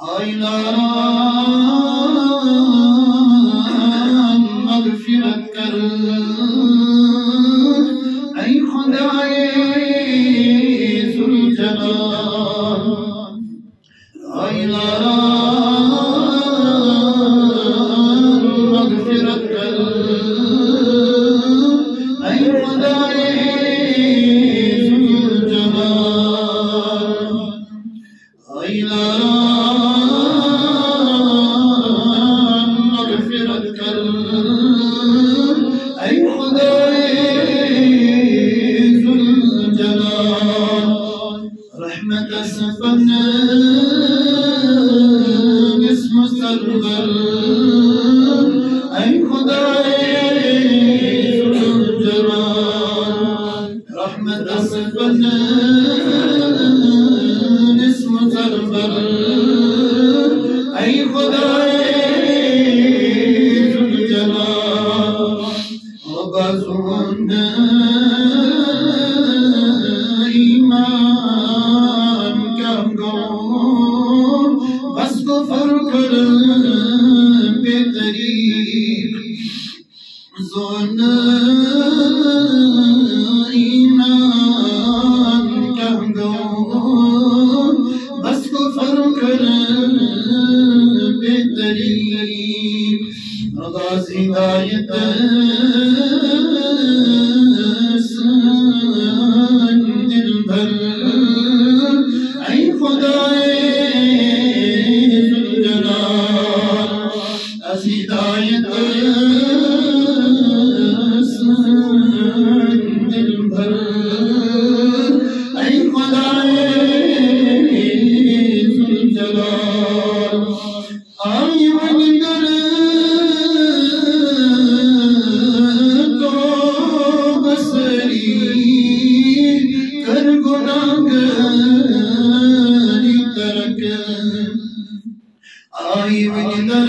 आइलान मग़फ़िरत कर ऐ खुदाए ज़ुल जलाल आइलान मग़फ़िरत कर ऐ खुदाए ज़ुल जलाल आइलान मग़फ़िरत कर ऐ खुदाए ज़ुल जलाल रहमत सफ़न इसम सरवर ऐ खुदाए ज़ुल जलाल रहमत सफ़न इसम सरवर ऐ खुदाए ज़ुल जलाल बाज़ुअंद ईमान क्या गो बस कुफ्र कर बेतरीक ज़ोन ईमान क्या गो बस कुफ्र कर बेतरीक आगाज़ हिदायत दिल भर ऐ खुदाए ज़ुल जलाल अज़ हिदायत दिल भर ऐ खुदाए ज़ुल जलाल आई वंदर तो बसरी कर गुनाहगारी तरक आई वंदर